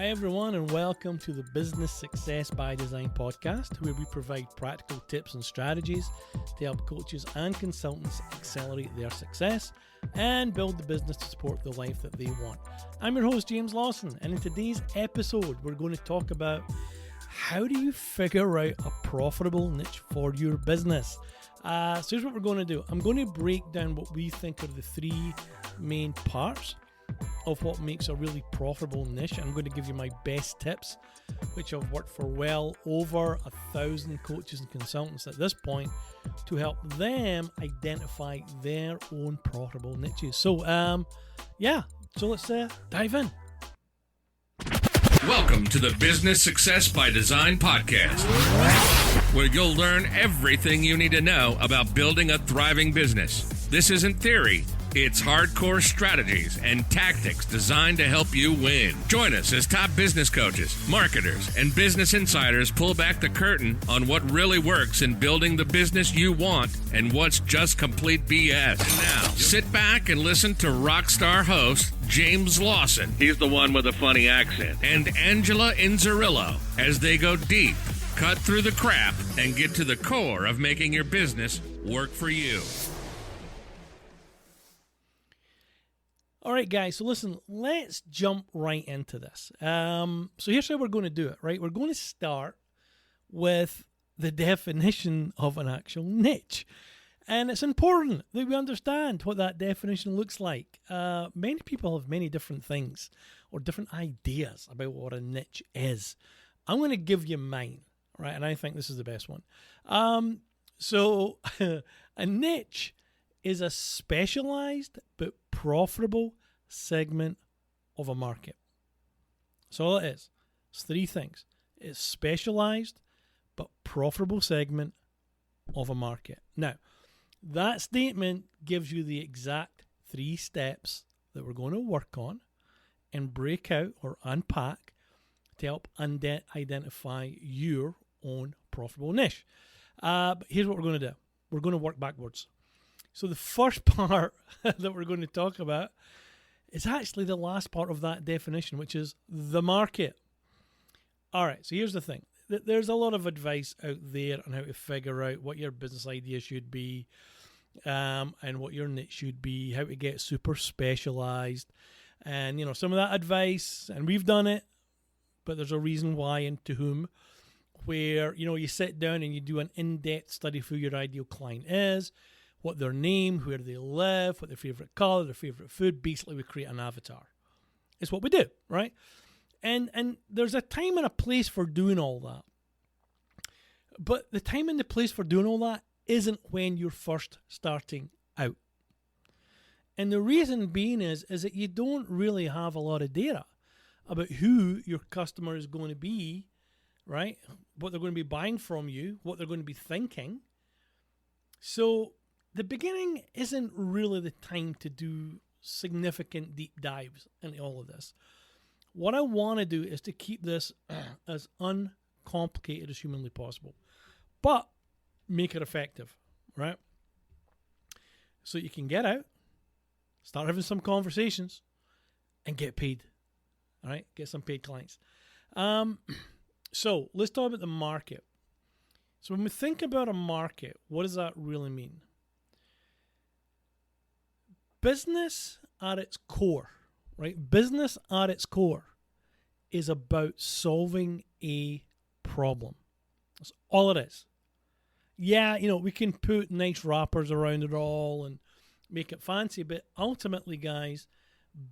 Hi everyone, and welcome to the Business Success by Design podcast, where we provide practical tips and strategies to help coaches and consultants accelerate their success and build the business to support the life that they want. I'm your host, James Lawson, and in today's episode, we're going to talk about how do you figure out a profitable niche for your business. So here's what we're going to do. I'm going to break down what we think are the three main parts of what makes a really profitable niche. I'm going to give you my best tips, which have worked for well over 1,000 coaches and consultants at this point, to help them identify their own profitable niches. So let's dive in. Welcome to the Business Success by Design podcast, where you'll learn everything you need to know about building a thriving business. This isn't theory. It's hardcore strategies and tactics designed to help you win. Join us as top business coaches, marketers, and business insiders pull back the curtain on what really works in building the business you want and what's just complete BS. And now, sit back and listen to rockstar host James Lawson, he's the one with a funny accent, and Angela Inzerillo as they go deep, cut through the crap, and get to the core of making your business work for you. All right, guys, so listen, let's jump right into this. So here's how we're going to do it, right? We're going to start with the definition of an actual niche. And it's important that we understand what that definition looks like. Many people have many different things or different ideas about what a niche is. I'm going to give you mine, right? And I think this is the best one. So a niche is a specialized but profitable segment of a market. That's all it is. It's three things. It's specialized but profitable segment of a market. Now, that statement gives you the exact 3 steps that we're going to work on and break out or unpack to help identify your own profitable niche. But here's what we're going to do. We're going to work backwards. So the first part that we're going to talk about is actually the last part of that definition, which is the market. All right, so here's the thing. There's a lot of advice out there on how to figure out what your business idea should be and what your niche should be, how to get super specialized. And, some of that advice, and we've done it, but there's a reason why and to whom, where, you sit down and you do an in-depth study of who your ideal client is, what their name, where they live, what their favorite color, their favorite food. Basically, we create an avatar. It's what we do, right? And there's a time and a place for doing all that. But the time and the place for doing all that isn't when you're first starting out. And the reason being is that you don't really have a lot of data about who your customer is going to be, right? What they're going to be buying from you, what they're going to be thinking. So the beginning isn't really the time to do significant deep dives into all of this. What I want to do is to keep this as uncomplicated as humanly possible, but make it effective, right? So you can get out, start having some conversations, and get paid, all right? Get some paid clients. So let's talk about the market. So when we think about a market, what does that really mean? Business at its core, right? Business at its core is about solving a problem. That's all it is. Yeah, we can put nice wrappers around it all and make it fancy, but ultimately, guys,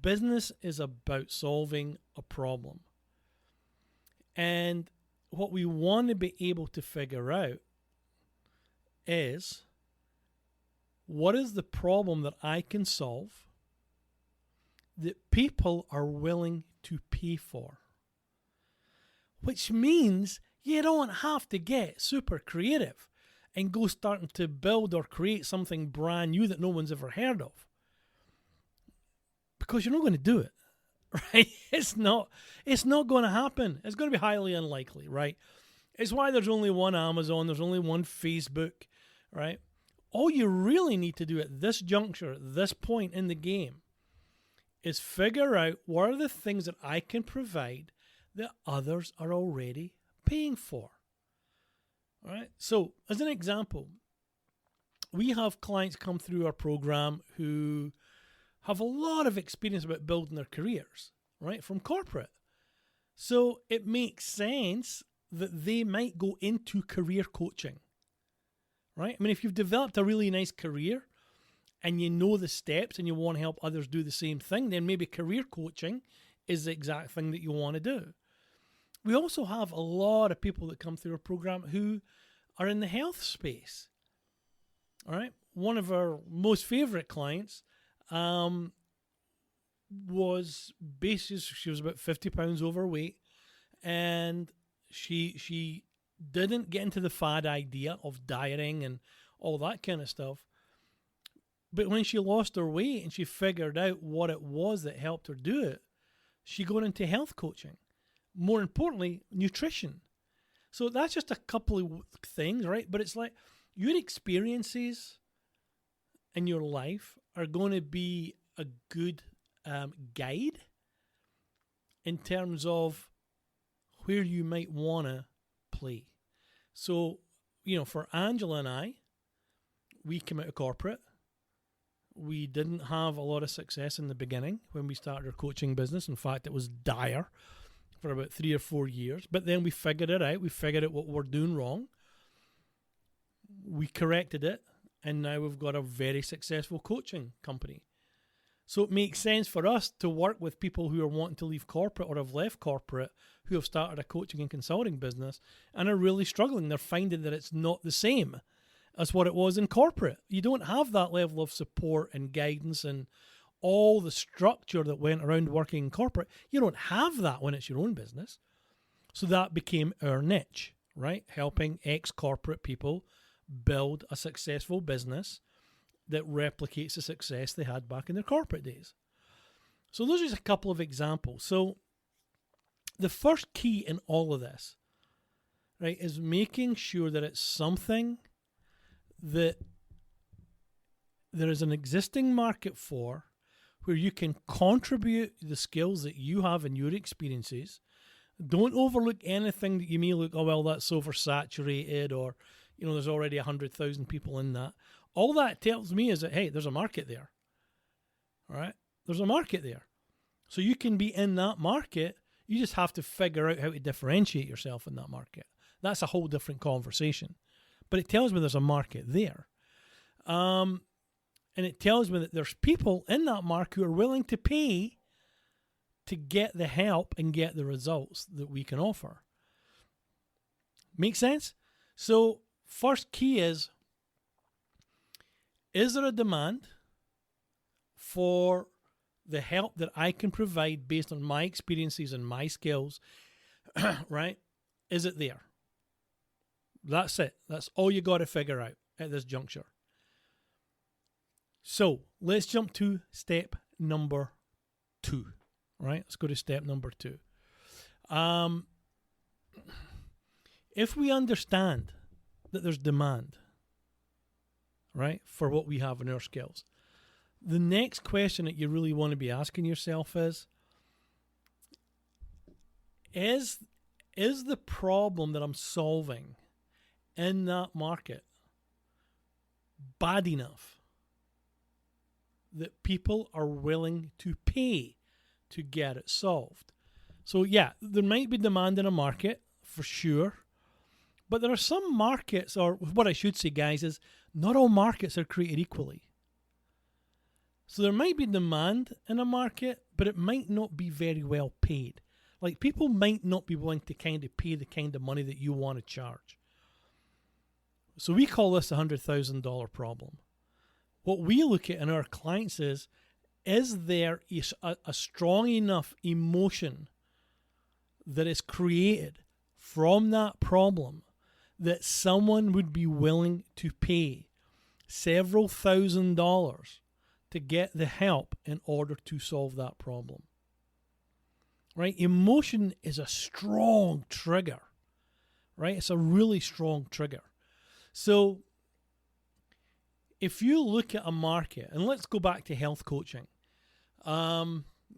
business is about solving a problem. And what we want to be able to figure out is, what is the problem that I can solve that people are willing to pay for? Which means you don't have to get super creative and go starting to build or create something brand new that no one's ever heard of. Because you're not going to do it, right? It's not going to happen. It's going to be highly unlikely, right? It's why there's only one Amazon, there's only one Facebook, right? All you really need to do at this juncture, at this point in the game, is figure out what are the things that I can provide that others are already paying for. All right. So, as an example, we have clients come through our program who have a lot of experience about building their careers, right, from corporate. So it makes sense that they might go into career coaching, right? I mean, if you've developed a really nice career and you know the steps and you want to help others do the same thing, then maybe career coaching is the exact thing that you want to do. We also have a lot of people that come through our program who are in the health space. All right. One of our most favorite clients was she was about 50 pounds overweight, and she didn't get into the fad idea of dieting and all that kind of stuff. But when she lost her weight and she figured out what it was that helped her do it, she got into health coaching. More importantly, nutrition. So that's just a couple of things, right? But it's like your experiences in your life are going to be a good guide in terms of where you might want to play. So, for Angela and I, we came out of corporate. We didn't have a lot of success in the beginning when we started our coaching business. In fact, it was dire for about 3 or 4 years. But then we figured it out. We figured out what we're doing wrong. We corrected it. And now we've got a very successful coaching company. So it makes sense for us to work with people who are wanting to leave corporate or have left corporate, who have started a coaching and consulting business and are really struggling. They're finding that it's not the same as what it was in corporate. You don't have that level of support and guidance and all the structure that went around working in corporate. You don't have that when it's your own business. So that became our niche, right? Helping ex-corporate people build a successful business that replicates the success they had back in their corporate days. So those are just a couple of examples. So the first key in all of this, right, is making sure that it's something that there is an existing market for, where you can contribute the skills that you have in your experiences. Don't overlook anything that you may look, oh, well, that's oversaturated, or, there's already 100,000 people in that. All that tells me is that, hey, there's a market there. All right? There's a market there. So you can be in that market. You just have to figure out how to differentiate yourself in that market. That's a whole different conversation. But it tells me there's a market there. And it tells me that there's people in that market who are willing to pay to get the help and get the results that we can offer. Make sense? So first key is there a demand for the help that I can provide based on my experiences and my skills, right? Is it there? That's it. That's all you got to figure out at this juncture. So let's jump to step number 2, right? Let's go to step number 2. If we understand that there's demand, right, for what we have in our skills, the next question that you really want to be asking yourself is the problem that I'm solving in that market bad enough that people are willing to pay to get it solved? So yeah, there might be demand in a market for sure, but there are some markets, or what I should say, guys, is not all markets are created equally. So there might be demand in a market, but it might not be very well paid. Like, people might not be willing to kind of pay the kind of money that you want to charge. So we call this the $100,000 problem. What we look at in our clients is there a strong enough emotion that is created from that problem that someone would be willing to pay several $1,000s to get the help in order to solve that problem? Right? Emotion is a strong trigger, right? It's a really strong trigger. So if you look at a market, and let's go back to health coaching.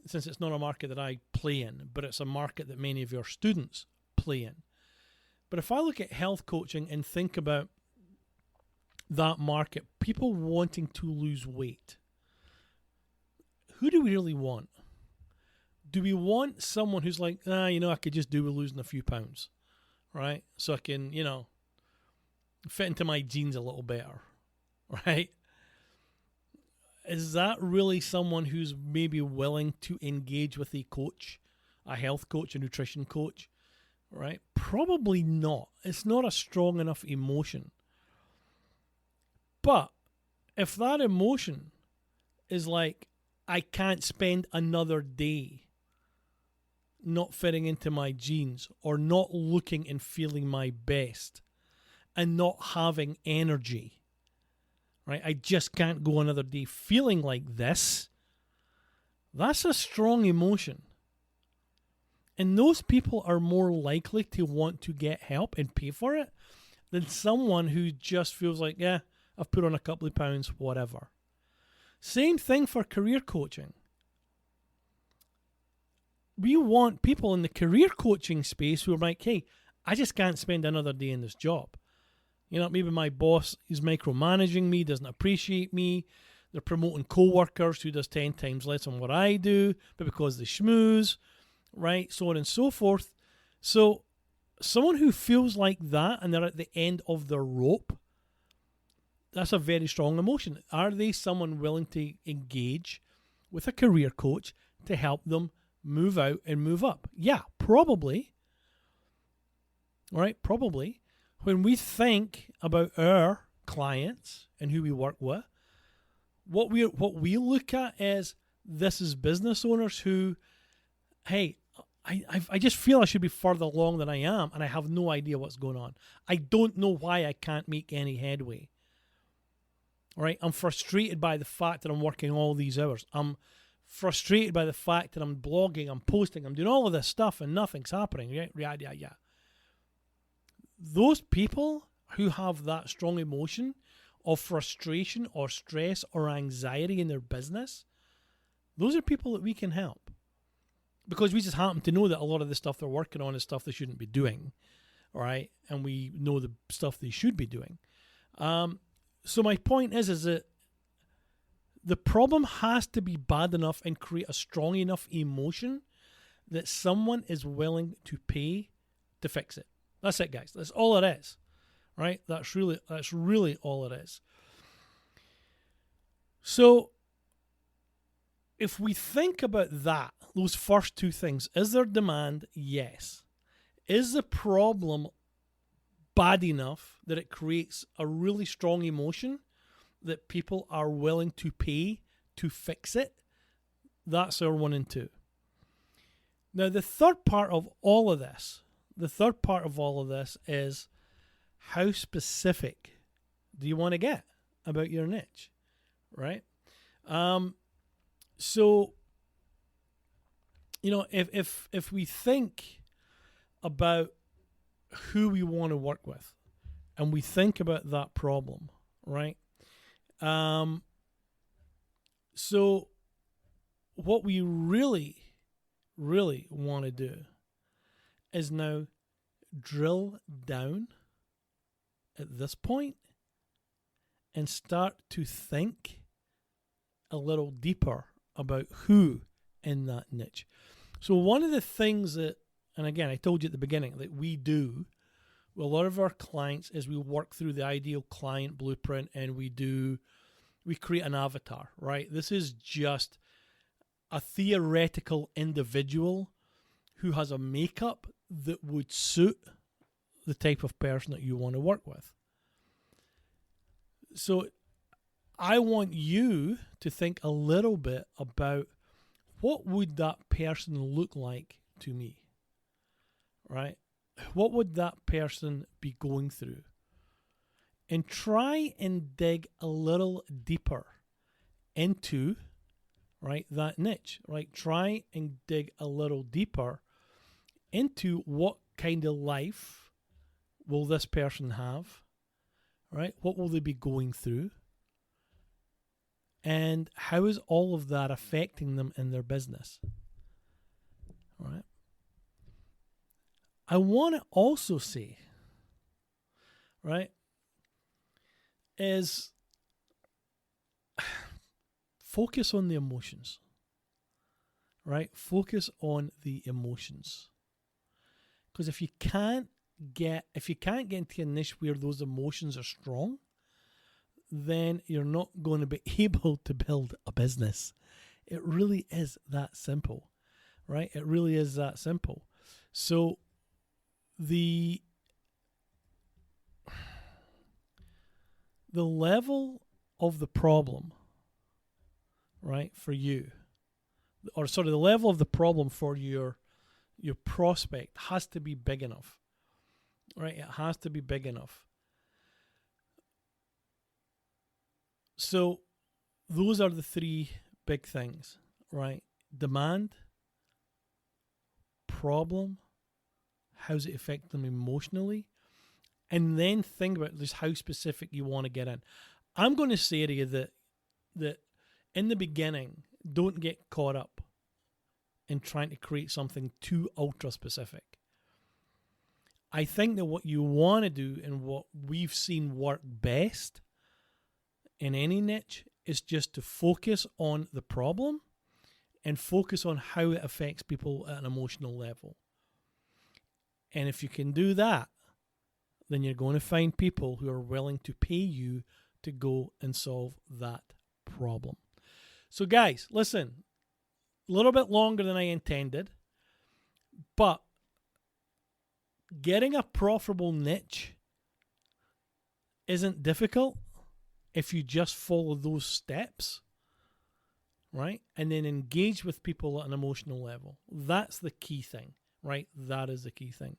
since it's not a market that I play in, but it's a market that many of your students play in. But if I look at health coaching and think about that market, people wanting to lose weight, who do we really want? Do we want someone who's like, I could just do with losing a few pounds, right? So I can, fit into my jeans a little better, right? Is that really someone who's maybe willing to engage with a coach, a health coach, a nutrition coach, right? Probably not. It's not a strong enough emotion. But if that emotion is like, I can't spend another day not fitting into my jeans or not looking and feeling my best and not having energy, right? I just can't go another day feeling like this. That's a strong emotion. And those people are more likely to want to get help and pay for it than someone who just feels like, yeah, I've put on a couple of pounds, whatever. Same thing for career coaching. We want people in the career coaching space who are like, hey, I just can't spend another day in this job. Maybe my boss is micromanaging me, doesn't appreciate me. They're promoting co-workers who does 10 times less than what I do, but because they schmooze, right? So on and so forth. So someone who feels like that and they're at the end of their rope, that's a very strong emotion. Are they someone willing to engage with a career coach to help them move out and move up? Yeah, probably. All right, probably. When we think about our clients and who we work with, what we look at is this is business owners who, hey, I just feel I should be further along than I am, and I have no idea what's going on. I don't know why I can't make any headway. All right, I'm frustrated by the fact that I'm working all these hours. I'm frustrated by the fact that I'm blogging, I'm posting, I'm doing all of this stuff, and nothing's happening. Yeah. Those people who have that strong emotion of frustration or stress or anxiety in their business, those are people that we can help. Because we just happen to know that a lot of the stuff they're working on is stuff they shouldn't be doing, all right? And we know the stuff they should be doing. So my point is that the problem has to be bad enough and create a strong enough emotion that someone is willing to pay to fix it. That's it, guys. That's all it is, right? That's really all it is. So if we think about that, those first two things, is there demand? Yes. Is the problem bad enough that it creates a really strong emotion that people are willing to pay to fix it? That's our 1 and 2. Now, the third part of all of this is how specific do you want to get about your niche, right? So, if we think about who we want to work with and we think about that problem, right? So what we really, really want to do is now drill down at this point and start to think a little deeper about who in that niche. So one of the things that, and again, I told you at the beginning, that we do with a lot of our clients is we work through the ideal client blueprint and we create an avatar, right? This is just a theoretical individual who has a makeup that would suit the type of person that you want to work with. So I want you to think a little bit about what would that person look like to me, right? What would that person be going through? And try and dig a little deeper into, right, that niche, right? Try and dig a little deeper into what kind of life will this person have, right? What will they be going through? and how is all of that affecting them in their business? All right. I want to also say, right, is focus on the emotions, right? Focus on the emotions. Because if you can't get into a niche where those emotions are strong, then you're not going to be able to build a business. It really is that simple, right? It really is that simple. So the level of the problem, right, for you, or sort of the level of the problem for your prospect has to be big enough, right? It has to be big enough. So those are the three big things, right? Demand, problem, how's it affect them emotionally, and then think about just how specific you want to get in. I'm going to say to you that in the beginning, don't get caught up in trying to create something too ultra specific. I think that what you want to do and what we've seen work best in any niche is just to focus on the problem and focus on how it affects people at an emotional level. And if you can do that, then you're going to find people who are willing to pay you to go and solve that problem. So guys, listen, a little bit longer than I intended, but getting a profitable niche isn't difficult if you just follow those steps, right? And then engage with people at an emotional level. That's the key thing, right? That is the key thing.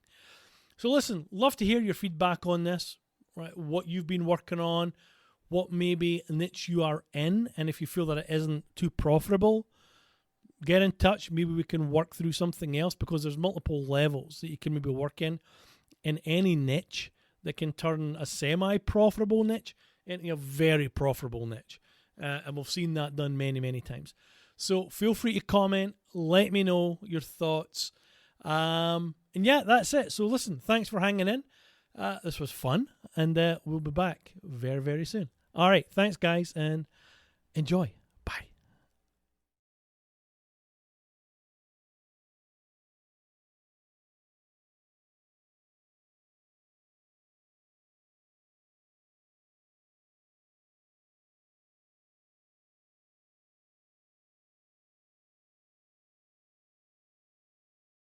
So listen, love to hear your feedback on this, right? What you've been working on, what maybe niche you are in, and if you feel that it isn't too profitable, get in touch. Maybe we can work through something else, because there's multiple levels that you can maybe work in any niche that can turn a semi-profitable niche into a very profitable niche. And we've seen that done many, many times. So feel free to comment. Let me know your thoughts. And yeah, that's it. So listen, thanks for hanging in. This was fun, and we'll be back very, very soon. All right, thanks guys, and enjoy.